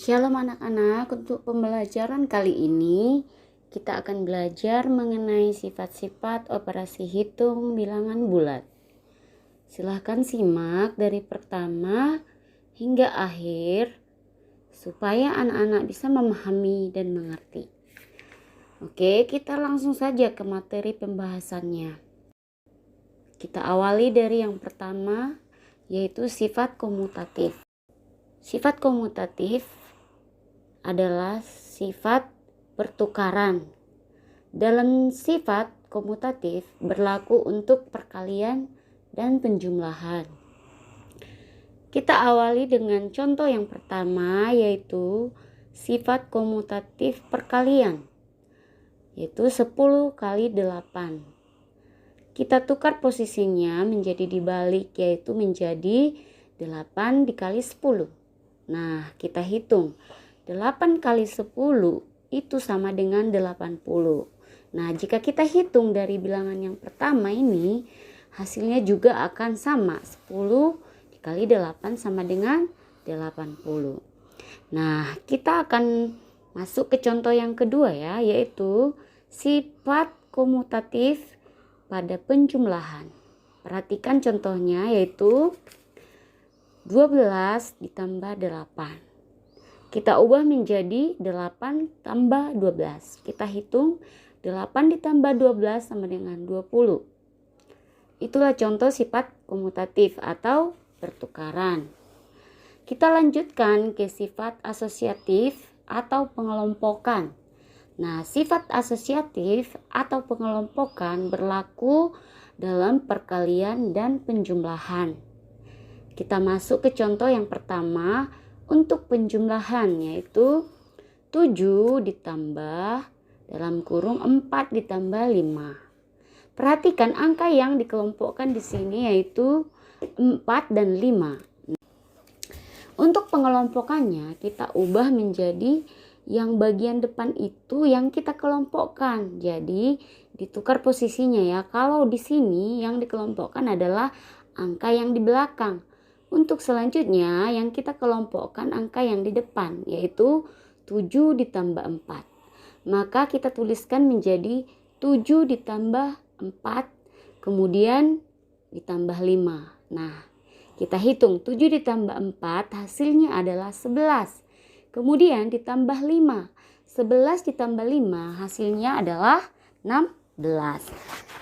Shalom anak-anak, untuk pembelajaran kali ini kita akan belajar mengenai sifat-sifat operasi hitung bilangan bulat. Silahkan simak dari pertama hingga akhir supaya anak-anak bisa memahami dan mengerti. Oke, kita langsung saja ke materi pembahasannya. Kita awali dari yang pertama, yaitu sifat komutatif. Sifat komutatif adalah sifat pertukaran. Dalam sifat komutatif berlaku untuk perkalian dan penjumlahan. Kita awali dengan contoh yang pertama, yaitu sifat komutatif perkalian, yaitu 10 kali 8. Kita tukar posisinya menjadi dibalik, yaitu menjadi 8 dikali 10. Nah, kita hitung. 8 kali 10 itu sama dengan 80. Nah, jika kita hitung dari bilangan yang pertama ini, hasilnya juga akan sama. 10 dikali 8 sama dengan 80. Nah, kita akan masuk ke contoh yang kedua ya, yaitu sifat komutatif pada penjumlahan. Perhatikan contohnya, yaitu 12 ditambah 8. Kita ubah menjadi 8 tambah 12. Kita hitung 8 ditambah 12 sama dengan 20. Itulah contoh sifat komutatif atau pertukaran. Kita lanjutkan ke sifat asosiatif atau pengelompokan. Nah, sifat asosiatif atau pengelompokan berlaku dalam perkalian dan penjumlahan. Kita masuk ke contoh yang pertama. Untuk penjumlahan, yaitu 7 ditambah dalam kurung 4 ditambah 5. Perhatikan angka yang dikelompokkan di sini yaitu 4 dan 5. Untuk pengelompokannya kita ubah menjadi yang bagian depan itu yang kita kelompokkan. Jadi ditukar posisinya ya. Kalau di sini yang dikelompokkan adalah angka yang di belakang. Untuk selanjutnya yang kita kelompokkan angka yang di depan, yaitu 7 ditambah 4. Maka kita tuliskan menjadi 7 ditambah 4, kemudian ditambah 5. Nah, kita hitung 7 ditambah 4 hasilnya adalah 11. Kemudian ditambah 5. 11 ditambah 5 hasilnya adalah 16.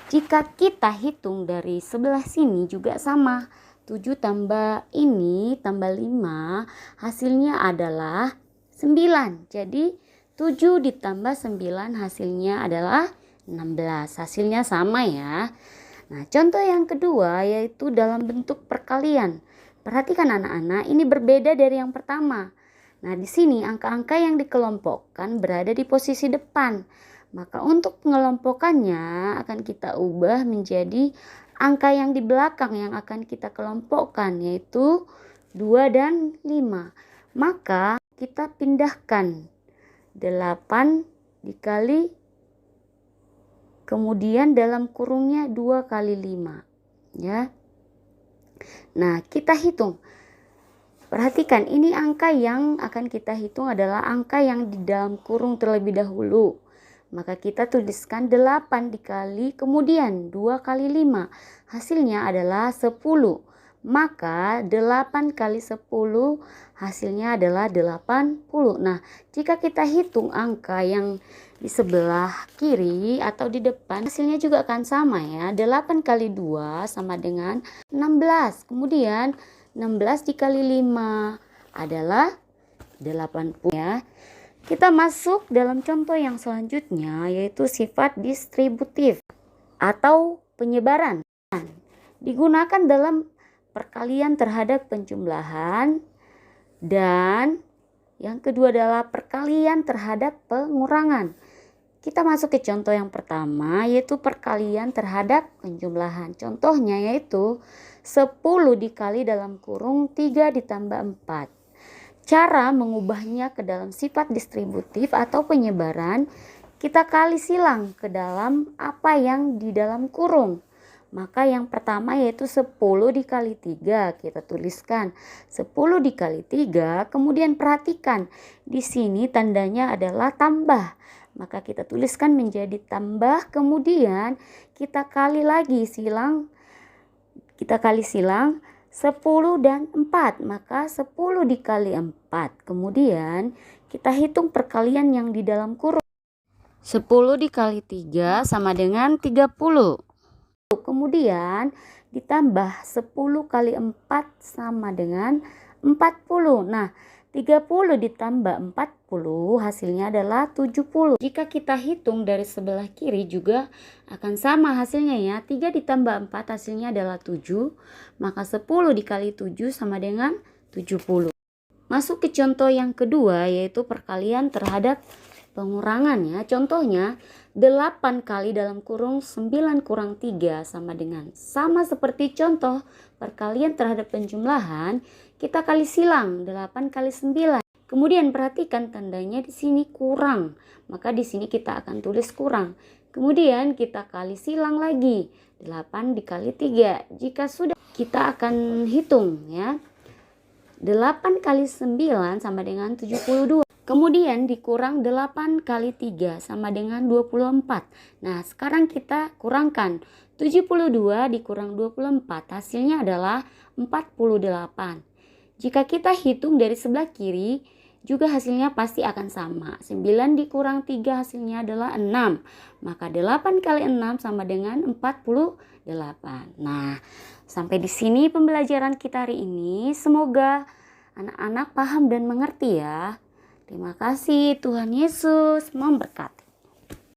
Jika kita hitung dari sebelah sini juga sama. 7 tambah ini tambah 5 hasilnya adalah 9. Jadi 7 ditambah 9 hasilnya adalah 16. Hasilnya sama ya. Nah, contoh yang kedua yaitu dalam bentuk perkalian. Perhatikan anak-anak, ini berbeda dari yang pertama. Nah, di sini angka-angka yang dikelompokkan berada di posisi depan. Maka untuk pengelompokannya akan kita ubah menjadi angka yang di belakang yang akan kita kelompokkan, yaitu 2 dan 5. Maka kita pindahkan 8 dikali kemudian dalam kurungnya 2 kali 5 ya. Nah, kita hitung. Perhatikan, ini angka yang akan kita hitung adalah angka yang di dalam kurung terlebih dahulu. Maka kita tuliskan 8 dikali kemudian 2 kali 5. Hasilnya adalah 10. Maka 8 kali 10 hasilnya adalah 80. Nah, jika kita hitung angka yang di sebelah kiri atau di depan, hasilnya juga akan sama ya. 8 kali 2 sama dengan 16. Kemudian 16 dikali 5 adalah 80 ya. Kita masuk dalam contoh yang selanjutnya, yaitu sifat distributif atau penyebaran. Digunakan dalam perkalian terhadap penjumlahan, dan yang kedua adalah perkalian terhadap pengurangan. Kita masuk ke contoh yang pertama, yaitu perkalian terhadap penjumlahan. Contohnya yaitu 10 dikali dalam kurung 3 ditambah 4. Cara mengubahnya ke dalam sifat distributif atau penyebaran, kita kali silang ke dalam apa yang di dalam kurung. Maka yang pertama yaitu 10 dikali 3. Kita tuliskan 10 dikali 3. Kemudian perhatikan di sini tandanya adalah tambah. Maka kita tuliskan menjadi tambah. Kemudian kita kali lagi silang. Kita kali silang 10 dan 4. Maka 10 dikali 4. Kemudian kita hitung perkalian yang di dalam kurung. 10 dikali 3 sama dengan 30. Kemudian ditambah 10 kali 4 sama dengan 40. Nah, 30 ditambah 40 hasilnya adalah 70. Jika kita hitung dari sebelah kiri juga akan sama hasilnya ya. 3 ditambah 4 hasilnya adalah 7. Maka 10 dikali 7 sama dengan 70. Masuk ke contoh yang kedua yaitu perkalian terhadap pengurangan ya. Contohnya 8 kali dalam kurung 9 kurang 3 sama dengan. Sama seperti contoh perkalian terhadap penjumlahan, kita kali silang 8 kali 9. Kemudian perhatikan tandanya di sini kurang. Maka di sini kita akan tulis kurang. Kemudian kita kali silang lagi 8 dikali 3. Jika sudah kita akan hitung ya. 8 kali 9 sama dengan 72. Kemudian dikurang 8 kali 3 sama dengan 24. Nah, sekarang kita kurangkan. 72 dikurang 24 hasilnya adalah 48. Jika kita hitung dari sebelah kiri juga hasilnya pasti akan sama. 9 dikurang 3 hasilnya adalah 6. Maka 8 kali 6 sama dengan 48. Nah, sampai di sini pembelajaran kita hari ini. Semoga anak-anak paham dan mengerti ya. Terima kasih, Tuhan Yesus memberkati.